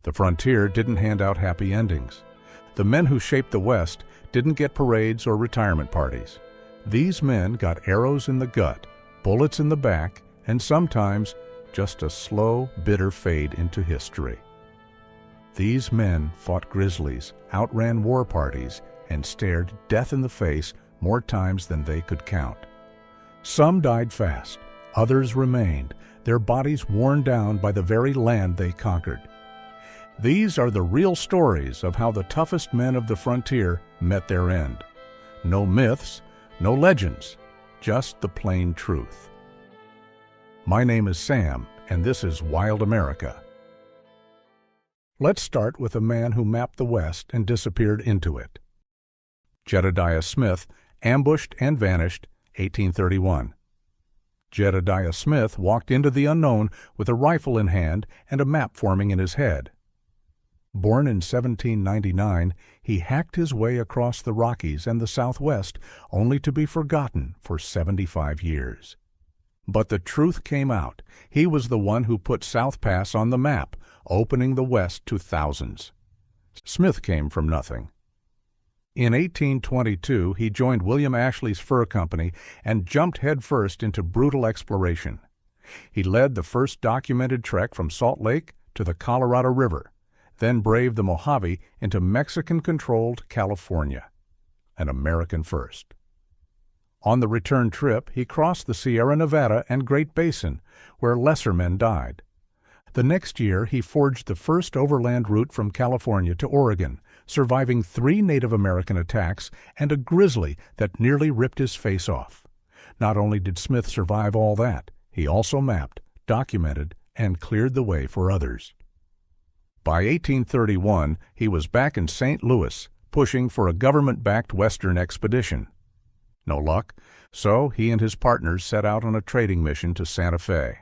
The frontier didn't hand out happy endings. The men who shaped the West didn't get parades or retirement parties. These men got arrows in the gut, bullets in the back, and sometimes just a slow, bitter fade into history. These men fought grizzlies, outran war parties, and stared death in the face more times than they could count. Some died fast, others remained, their bodies worn down by the very land they conquered. These are the real stories of how the toughest men of the frontier met their end. No myths, no legends, just the plain truth. My name is Sam, and this is Wild America. Let's start with a man who mapped the West and disappeared into it. Jedediah Smith, ambushed and vanished, 1831. Jedediah Smith walked into the unknown with a rifle in hand and a map forming in his head. Born in 1799, he hacked his way across the Rockies and the Southwest, only to be forgotten for 75 years. But the truth came out. He was the one who put South Pass on the map, opening the West to thousands. Smith came from nothing. In 1822, he joined William Ashley's fur company and jumped headfirst into brutal exploration. He led the first documented trek from Salt Lake to the Colorado River, then braved the Mojave into Mexican-controlled California, an American first. On the return trip, he crossed the Sierra Nevada and Great Basin, where lesser men died. The next year, he forged the first overland route from California to Oregon, surviving 3 Native American attacks and a grizzly that nearly ripped his face off. Not only did Smith survive all that, he also mapped, documented, and cleared the way for others. By 1831, he was back in St. Louis, pushing for a government-backed Western expedition. No luck, so he and his partners set out on a trading mission to Santa Fe.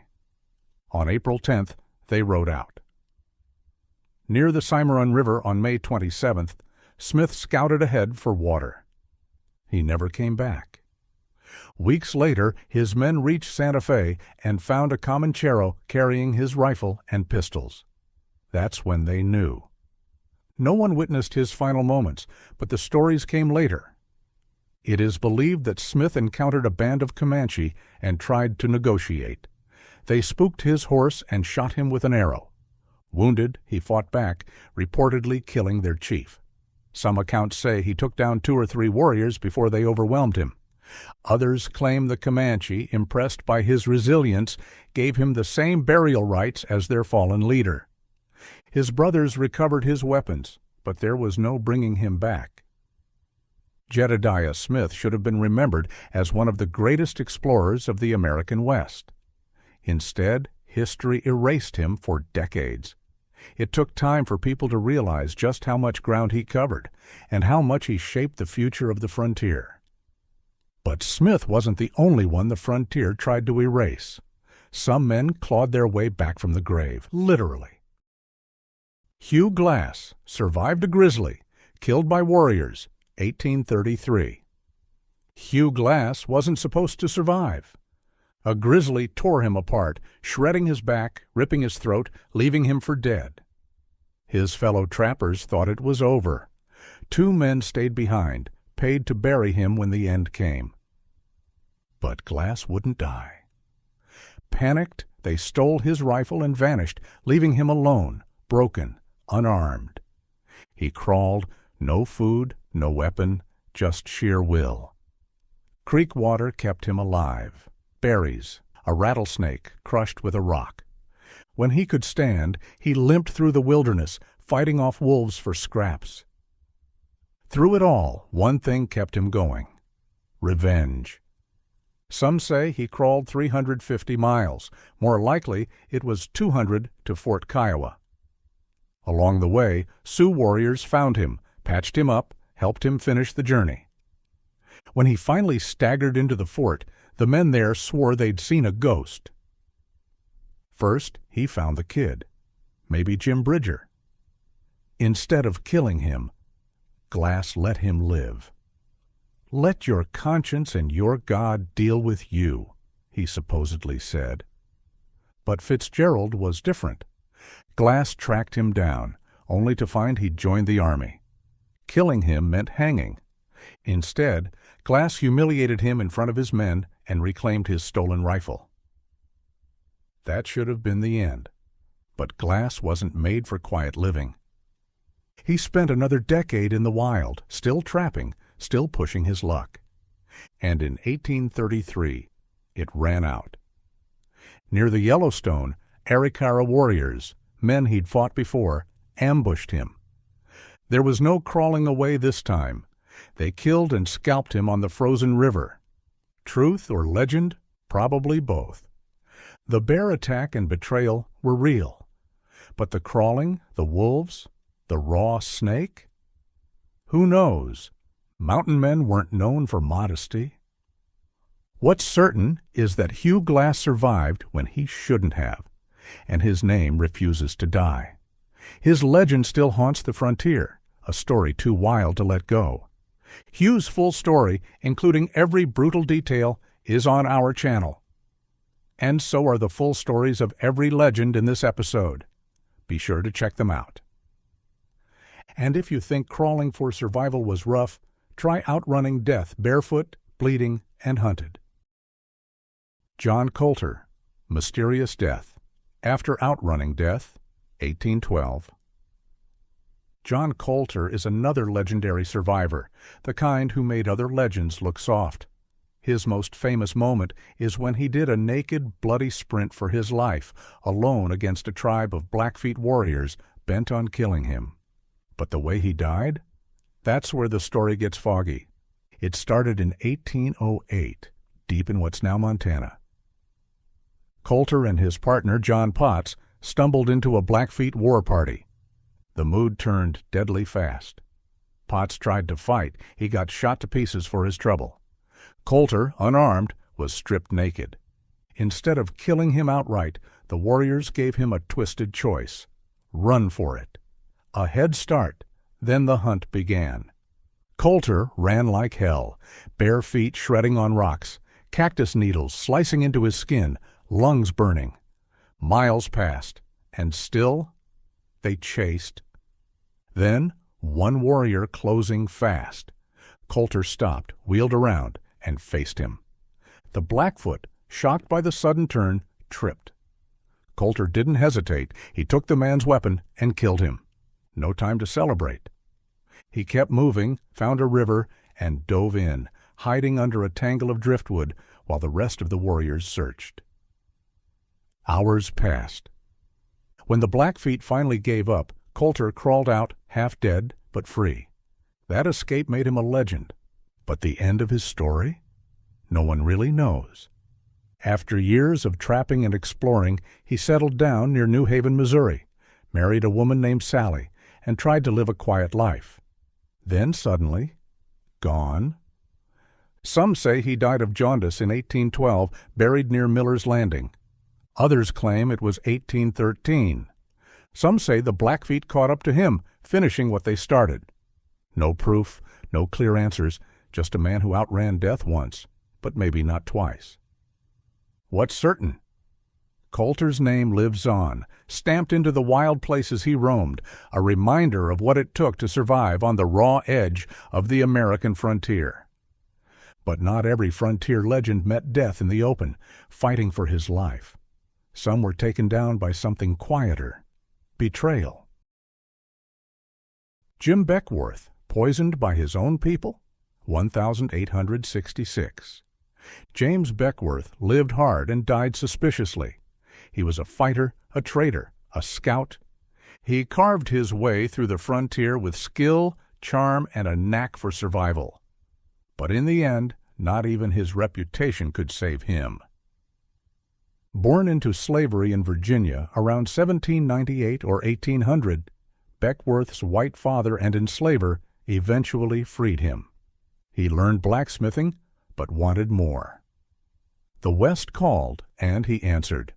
On April 10th, they rode out. Near the Cimarron River on May 27th, Smith scouted ahead for water. He never came back. Weeks later, his men reached Santa Fe and found a Comanchero carrying his rifle and pistols. That's when they knew. No one witnessed his final moments, but the stories came later. It is believed that Smith encountered a band of Comanche and tried to negotiate. They spooked his horse and shot him with an arrow. Wounded, he fought back, reportedly killing their chief. Some accounts say he took down 2 or 3 warriors before they overwhelmed him. Others claim the Comanche, impressed by his resilience, gave him the same burial rites as their fallen leader. His brothers recovered his weapons, but there was no bringing him back. Jedediah Smith should have been remembered as one of the greatest explorers of the American West. Instead, history erased him for decades. It took time for people to realize just how much ground he covered and how much he shaped the future of the frontier. But Smith wasn't the only one the frontier tried to erase. Some men clawed their way back from the grave, literally. Hugh Glass survived a grizzly, killed by warriors, 1833. Hugh Glass wasn't supposed to survive. A grizzly tore him apart, shredding his back, ripping his throat, leaving him for dead. His fellow trappers thought it was over. 2 men stayed behind, paid to bury him when the end came. But Glass wouldn't die. Panicked, they stole his rifle and vanished, leaving him alone, broken, unarmed. He crawled, no food, no weapon, just sheer will. Creek water kept him alive. Berries, a rattlesnake crushed with a rock. When he could stand, he limped through the wilderness, fighting off wolves for scraps. Through it all, one thing kept him going: revenge. Some say he crawled 350 miles. More likely, it was 200 to Fort Kiowa. Along the way, Sioux warriors found him, patched him up, helped him finish the journey. When he finally staggered into the fort, the men there swore they'd seen a ghost. First, he found the kid, maybe Jim Bridger. Instead of killing him, Glass let him live. "Let your conscience and your God deal with you," he supposedly said. But Fitzgerald was different. Glass tracked him down, only to find he'd joined the army. Killing him meant hanging. Instead, Glass humiliated him in front of his men and reclaimed his stolen rifle. That should have been the end. But Glass wasn't made for quiet living. He spent another decade in the wild, still trapping, still pushing his luck. And in 1833, it ran out. Near the Yellowstone, Arikara warriors, men he'd fought before, ambushed him. There was no crawling away this time. They killed and scalped him on the frozen river. Truth or legend? Probably both. The bear attack and betrayal were real. But the crawling, the wolves, the raw snake? Who knows? Mountain men weren't known for modesty. What's certain is that Hugh Glass survived when he shouldn't have, and his name refuses to die. His legend still haunts the frontier, a story too wild to let go. Hugh's full story, including every brutal detail, is on our channel. And so are the full stories of every legend in this episode. Be sure to check them out. And if you think crawling for survival was rough, try outrunning death barefoot, bleeding, and hunted. John Coulter, Mysterious Death. After outrunning death, 1812. John Coulter is another legendary survivor, the kind who made other legends look soft. His most famous moment is when he did a naked, bloody sprint for his life, alone against a tribe of Blackfeet warriors bent on killing him. But the way he died? That's where the story gets foggy. It started in 1808, deep in what's now Montana. Coulter and his partner, John Potts, stumbled into a Blackfeet war party. The mood turned deadly fast. Potts tried to fight. He got shot to pieces for his trouble. Coulter, unarmed, was stripped naked. Instead of killing him outright, the warriors gave him a twisted choice. Run for it. A head start, then the hunt began. Coulter ran like hell, bare feet shredding on rocks, cactus needles slicing into his skin, lungs burning. Miles passed, and still they chased. Then, one warrior closing fast. Coulter stopped, wheeled around, and faced him. The Blackfoot, shocked by the sudden turn, tripped. Coulter didn't hesitate. He took the man's weapon and killed him. No time to celebrate. He kept moving, found a river, and dove in, hiding under a tangle of driftwood while the rest of the warriors searched. Hours passed. When the Blackfeet finally gave up, Coulter crawled out, half dead, but free. That escape made him a legend. But the end of his story? No one really knows. After years of trapping and exploring, he settled down near New Haven, Missouri, married a woman named Sally, and tried to live a quiet life. Then suddenly, gone. Some say he died of jaundice in 1812, buried near Miller's Landing. Others claim it was 1813. Some say the Blackfeet caught up to him, finishing what they started. No proof, no clear answers, just a man who outran death once, but maybe not twice. What's certain? Coulter's name lives on, stamped into the wild places he roamed, a reminder of what it took to survive on the raw edge of the American frontier. But not every frontier legend met death in the open, fighting for his life. Some were taken down by something quieter, betrayal. Jim Beckwourth, poisoned by his own people? 1866. James Beckwourth lived hard and died suspiciously. He was a fighter, a trader, a scout. He carved his way through the frontier with skill, charm, and a knack for survival. But in the end, not even his reputation could save him. Born into slavery in Virginia around 1798 or 1800, Beckwourth's white father and enslaver eventually freed him. He learned blacksmithing, but wanted more. The West called, and he answered.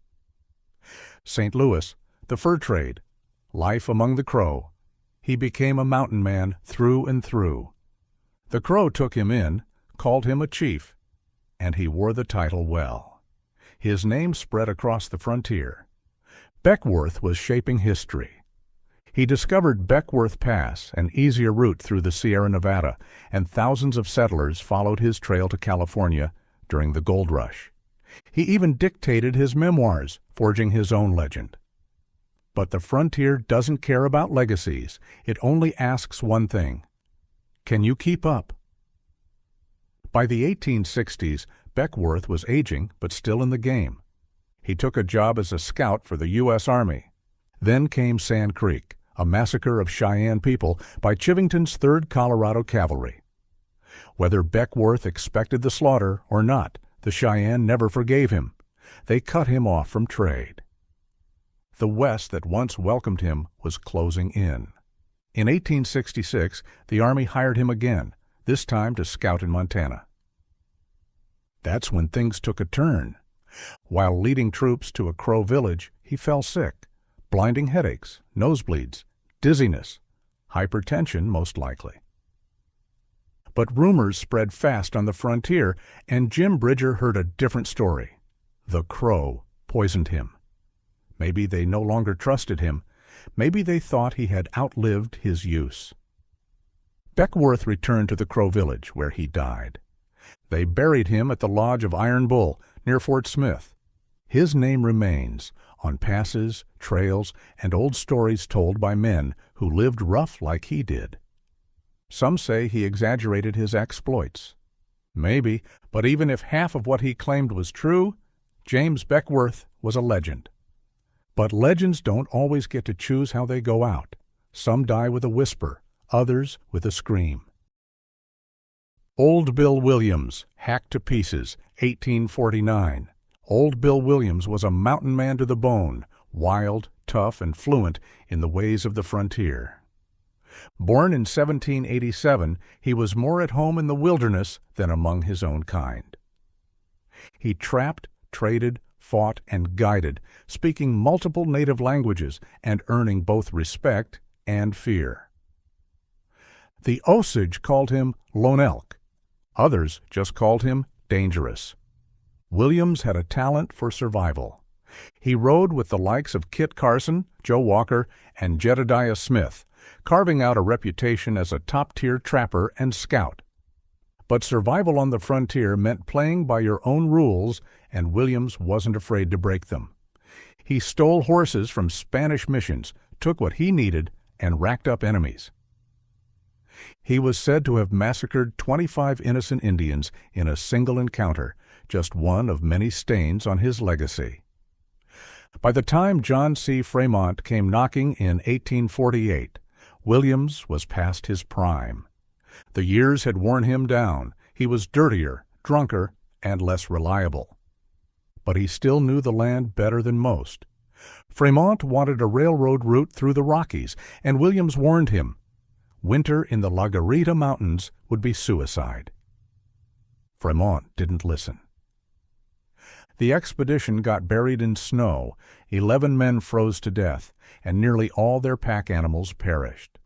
St. Louis, the fur trade, life among the Crow. He became a mountain man through and through. The Crow took him in, called him a chief, and he wore the title well. His name spread across the frontier. Beckwourth was shaping history. He discovered Beckwourth Pass, an easier route through the Sierra Nevada, and thousands of settlers followed his trail to California during the gold rush. He even dictated his memoirs, forging his own legend. But the frontier doesn't care about legacies. It only asks one thing: can you keep up? By the 1860s, Beckwourth was aging but still in the game. He took a job as a scout for the U.S. Army. Then came Sand Creek, a massacre of Cheyenne people by Chivington's 3rd Colorado Cavalry. Whether Beckwourth expected the slaughter or not, the Cheyenne never forgave him. They cut him off from trade. The West that once welcomed him was closing in. In 1866, the Army hired him again, this time to scout in Montana. That's when things took a turn. While leading troops to a Crow village, he fell sick. Blinding headaches, nosebleeds, dizziness, hypertension most likely. But rumors spread fast on the frontier, and Jim Bridger heard a different story. The Crow poisoned him. Maybe they no longer trusted him. Maybe they thought he had outlived his use. Beckwourth returned to the Crow village, where he died. They buried him at the lodge of Iron Bull, near Fort Smith. His name remains on passes, trails, and old stories told by men who lived rough like he did. Some say he exaggerated his exploits. Maybe, but even if half of what he claimed was true, James Beckwourth was a legend. But legends don't always get to choose how they go out. Some die with a whisper, others with a scream. Old Bill Williams, hacked to pieces, 1849. Old Bill Williams was a mountain man to the bone, wild, tough, and fluent in the ways of the frontier. Born in 1787, he was more at home in the wilderness than among his own kind. He trapped, traded, fought, and guided, speaking multiple native languages and earning both respect and fear. The Osage called him Lone Elk. Others just called him Dangerous. Williams had a talent for survival. He rode with the likes of Kit Carson, Joe Walker, and Jedediah Smith, carving out a reputation as a top-tier trapper and scout. But survival on the frontier meant playing by your own rules, and Williams wasn't afraid to break them. He stole horses from Spanish missions, took what he needed, and racked up enemies. He was said to have massacred 25 innocent Indians in a single encounter, just one of many stains on his legacy. By the time John C. Fremont came knocking in 1848, Williams was past his prime. The years had worn him down. He was dirtier, drunker, and less reliable. But he still knew the land better than most. Fremont wanted a railroad route through the Rockies, and Williams warned him. Winter in the La Garita Mountains would be suicide. Fremont didn't listen. The expedition got buried in snow, 11 men froze to death, and nearly all their pack animals perished.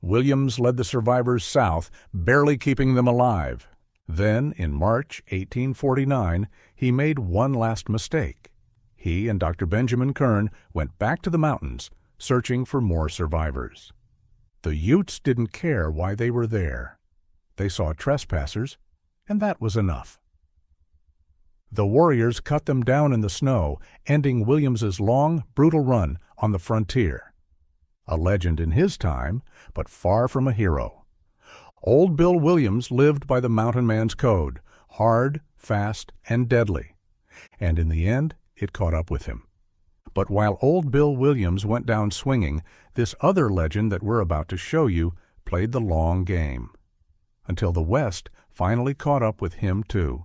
Williams led the survivors south, barely keeping them alive. Then, in March 1849, he made one last mistake. He and Dr. Benjamin Kern went back to the mountains, searching for more survivors. The Utes didn't care why they were there. They saw trespassers, and that was enough. The warriors cut them down in the snow, ending Williams's long, brutal run on the frontier. A legend in his time, but far from a hero. Old Bill Williams lived by the mountain man's code, hard, fast, and deadly. And in the end, it caught up with him. But while Old Bill Williams went down swinging, this other legend that we're about to show you played the long game. Until the West finally caught up with him too.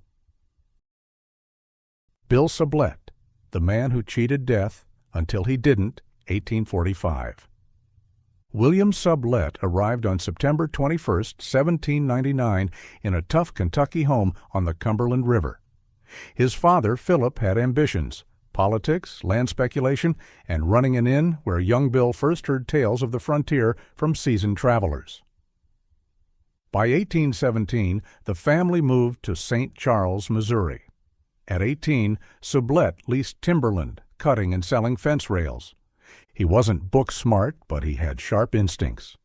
Bill Sublette, the man who cheated death until he didn't, 1845. William Sublette arrived on September 21, 1799, in a tough Kentucky home on the Cumberland River. His father, Philip, had ambitions, politics, land speculation, and running an inn where young Bill first heard tales of the frontier from seasoned travelers. By 1817, the family moved to St. Charles, Missouri. At 18, Sublette leased timberland, cutting and selling fence rails. He wasn't book smart, but he had sharp instincts.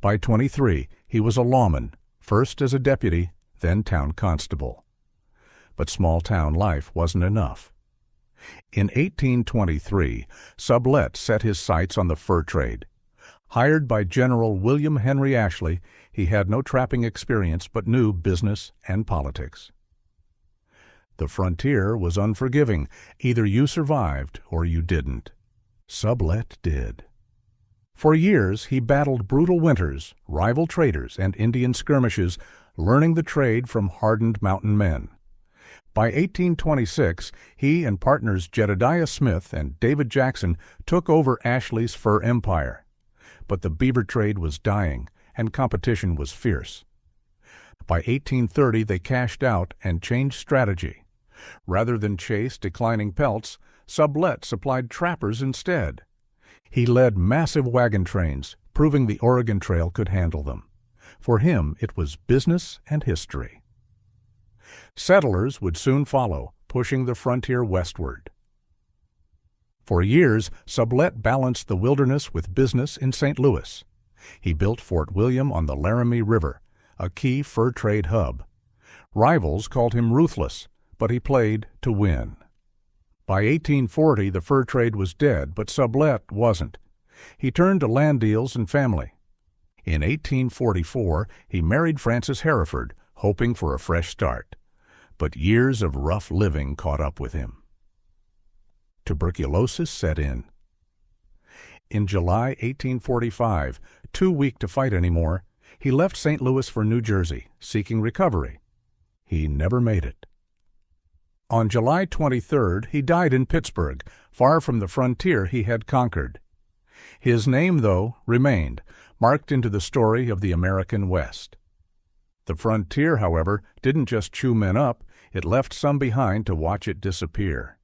By 23, he was a lawman, first as a deputy, then town constable. But small-town life wasn't enough. In 1823, Sublette set his sights on the fur trade. Hired by General William Henry Ashley, he had no trapping experience but knew business and politics. The frontier was unforgiving. Either you survived or you didn't. Sublette did. For years, he battled brutal winters, rival traders, and Indian skirmishes, learning the trade from hardened mountain men. By 1826, he and partners Jedediah Smith and David Jackson took over Ashley's fur empire. But the beaver trade was dying, and competition was fierce. By 1830, they cashed out and changed strategy. Rather than chase declining pelts, Sublette supplied trappers instead. He led massive wagon trains, proving the Oregon Trail could handle them. For him, it was business and history. Settlers would soon follow, pushing the frontier westward. For years, Sublette balanced the wilderness with business in St. Louis. He built Fort William on the Laramie River, a key fur trade hub. Rivals called him ruthless, but he played to win. By 1840, the fur trade was dead, but Sublette wasn't. He turned to land deals and family. In 1844, he married Frances Hereford, hoping for a fresh start. But years of rough living caught up with him. Tuberculosis set in. In July 1845, too weak to fight anymore, he left St. Louis for New Jersey, seeking recovery. He never made it. On July 23rd, he died in Pittsburgh, far from the frontier he had conquered. His name, though, remained, marked into the story of the American West. The frontier, however, didn't just chew men up, it left some behind to watch it disappear.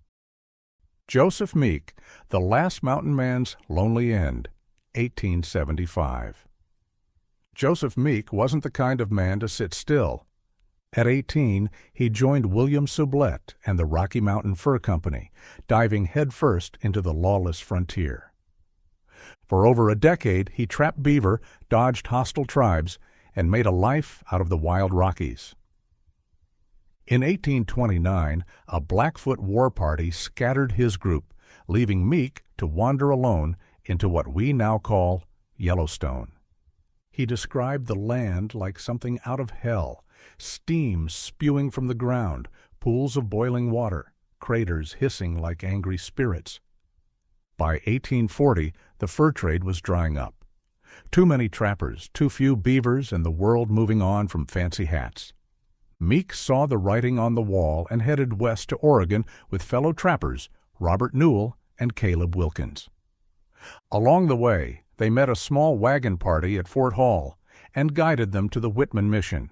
Joseph Meek, The Last Mountain Man's Lonely End, 1875. Joseph Meek wasn't the kind of man to sit still. At 18, he joined William Sublette and the Rocky Mountain Fur Company, diving headfirst into the lawless frontier. For over a decade, he trapped beaver, dodged hostile tribes, and made a life out of the wild Rockies. In 1829, a Blackfoot war party scattered his group, leaving Meek to wander alone into what we now call Yellowstone. He described the land like something out of hell, steam spewing from the ground, pools of boiling water, craters hissing like angry spirits. By 1840, the fur trade was drying up. Too many trappers, too few beavers, and the world moving on from fancy hats. Meek saw the writing on the wall and headed west to Oregon with fellow trappers Robert Newell and Caleb Wilkins. Along the way, they met a small wagon party at Fort Hall and guided them to the Whitman Mission.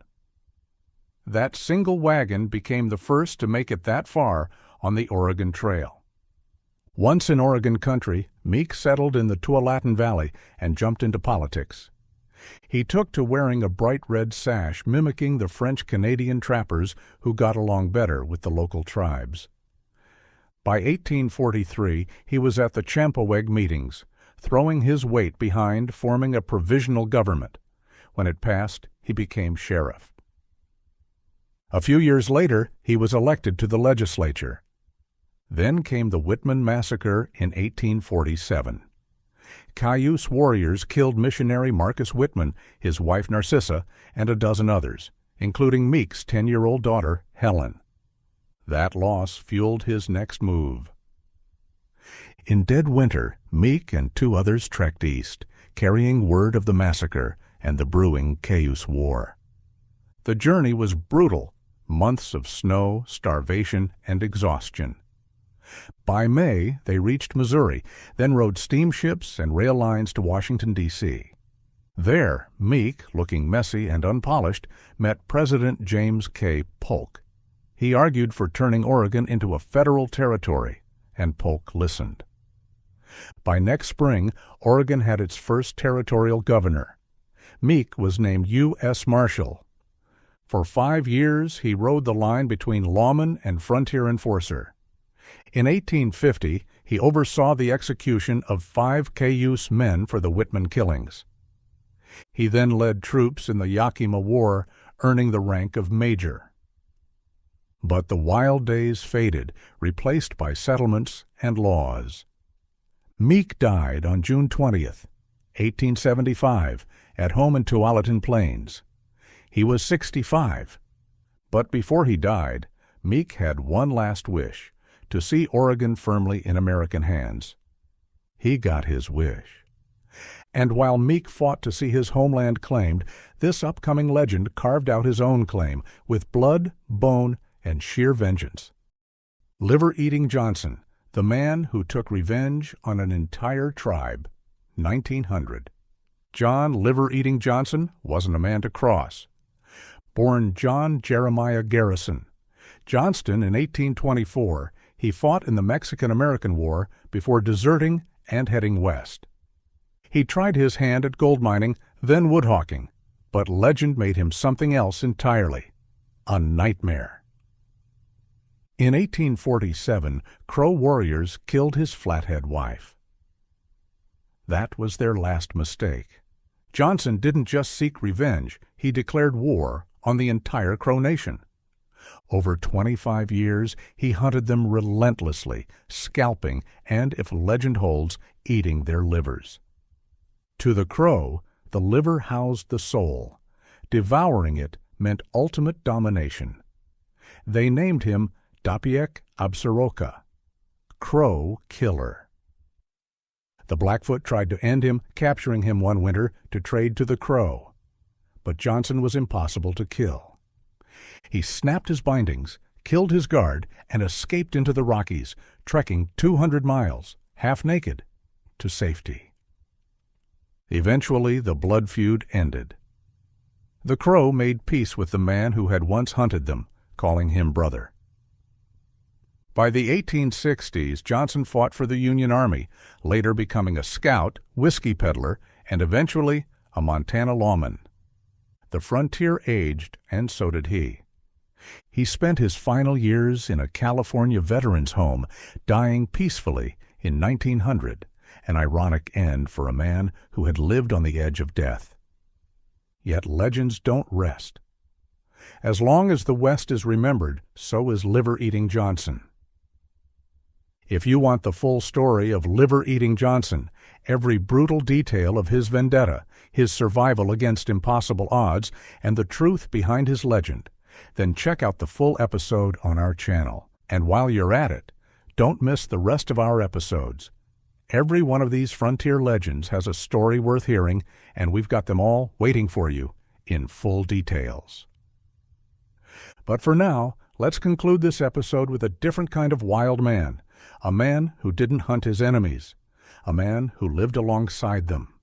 That single wagon became the first to make it that far on the Oregon Trail. Once in Oregon country, Meek settled in the Tualatin Valley and jumped into politics. He took to wearing a bright red sash mimicking the French-Canadian trappers who got along better with the local tribes. By 1843, he was at the Champaweg meetings, throwing his weight behind forming a provisional government. When it passed, he became sheriff. A few years later, he was elected to the legislature. Then came the Whitman Massacre in 1847. Cayuse warriors killed missionary Marcus Whitman, his wife Narcissa, and a dozen others, including Meek's 10-year-old daughter, Helen. That loss fueled his next move. In dead winter, Meek and two others trekked east, carrying word of the massacre and the brewing Cayuse War. The journey was brutal, months of snow, starvation, and exhaustion. By May, they reached Missouri, then rode steamships and rail lines to Washington, D.C. There, Meek, looking messy and unpolished, met President James K. Polk. He argued for turning Oregon into a federal territory, and Polk listened. By next spring, Oregon had its first territorial governor. Meek was named U.S. Marshal. For 5 years, he rode the line between lawman and frontier enforcer. In 1850, He oversaw the execution of 5 Cayuse men for the Whitman killings. He then led troops in the Yakima War, earning the rank of major. But the wild days faded, replaced by settlements and laws. Meek died on June 20th, 1875, at home in Tualatin Plains. He was 65. But before he died, Meek had one last wish, to see Oregon firmly in American hands. He got his wish. And while Meek fought to see his homeland claimed, this upcoming legend carved out his own claim with blood, bone, and sheer vengeance. Liver-Eating Johnson, the man who took revenge on an entire tribe, 1900. John Liver-Eating Johnson wasn't a man to cross. Born John Jeremiah Garrison, Johnston in 1824, he fought in the Mexican-American War before deserting and heading west. He tried his hand at gold mining, then woodhawking, but legend made him something else entirely, a nightmare. In 1847, Crow warriors killed his Flathead wife. That was their last mistake. Johnson didn't just seek revenge, he declared war on the entire Crow Nation. Over 25 years, he hunted them relentlessly, scalping and, if legend holds, eating their livers. To the Crow, the liver housed the soul. Devouring it meant ultimate domination. They named him Dapiek Absaroka, Crow Killer. The Blackfoot tried to end him, capturing him one winter to trade to the Crow. But Johnson was impossible to kill. He snapped his bindings, killed his guard, and escaped into the Rockies, trekking 200 miles, half naked, to safety. Eventually, the blood feud ended. The Crow made peace with the man who had once hunted them, calling him brother. By the 1860s, Johnson fought for the Union Army, later becoming a scout, whiskey peddler, and eventually a Montana lawman. The frontier aged, and so did he. He spent his final years in a California veterans' home, dying peacefully in 1900, an ironic end for a man who had lived on the edge of death. Yet legends don't rest. As long as the West is remembered, so is Liver-Eating Johnson. If you want the full story of Liver-Eating Johnson, every brutal detail of his vendetta, his survival against impossible odds, and the truth behind his legend, then check out the full episode on our channel. And while you're at it, don't miss the rest of our episodes. Every one of these frontier legends has a story worth hearing, and we've got them all waiting for you in full details. But for now, let's conclude this episode with a different kind of wild man, a man who didn't hunt his enemies, a man who lived alongside them.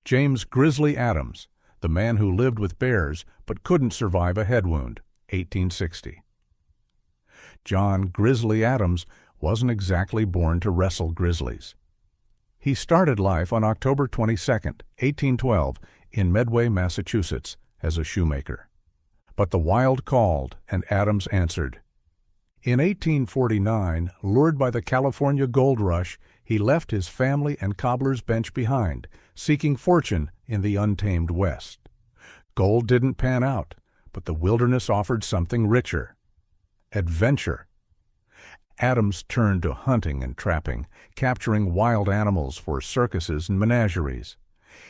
James Grizzly Adams, the man who lived with bears but couldn't survive a head wound, 1860. John Grizzly Adams wasn't exactly born to wrestle grizzlies. He started life on October 22, 1812, in Medway, Massachusetts, as a shoemaker. But the wild called, and Adams answered. In 1849, lured by the California gold rush, he left his family and cobbler's bench behind, seeking fortune in the untamed West. Gold didn't pan out, but the wilderness offered something richer: adventure. Adams turned to hunting and trapping, capturing wild animals for circuses and menageries.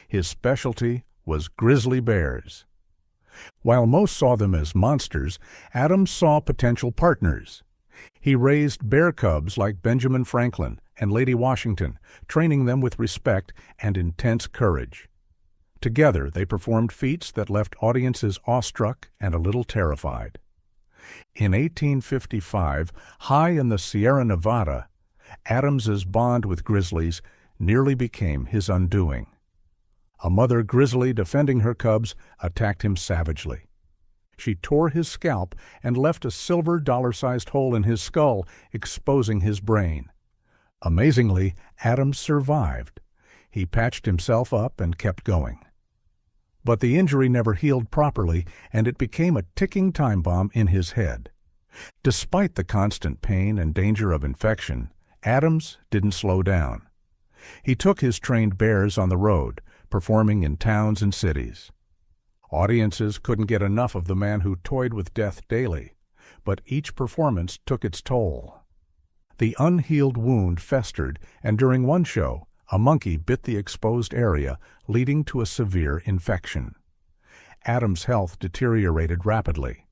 His specialty was grizzly bears. While most saw them as monsters, Adams saw potential partners. He raised bear cubs like Benjamin Franklin and Lady Washington, training them with respect and intense courage. Together, they performed feats that left audiences awestruck and a little terrified. In 1855, high in the Sierra Nevada, Adams's bond with grizzlies nearly became his undoing. A mother grizzly defending her cubs attacked him savagely. She tore his scalp and left a silver dollar-sized hole in his skull, exposing his brain. Amazingly, Adams survived. He patched himself up and kept going. But the injury never healed properly, and it became a ticking time bomb in his head. Despite the constant pain and danger of infection, Adams didn't slow down. He took his trained bears on the road, performing in towns and cities. Audiences couldn't get enough of the man who toyed with death daily, but each performance took its toll. The unhealed wound festered, and during one show, a monkey bit the exposed area, leading to a severe infection. Adams' health deteriorated rapidly.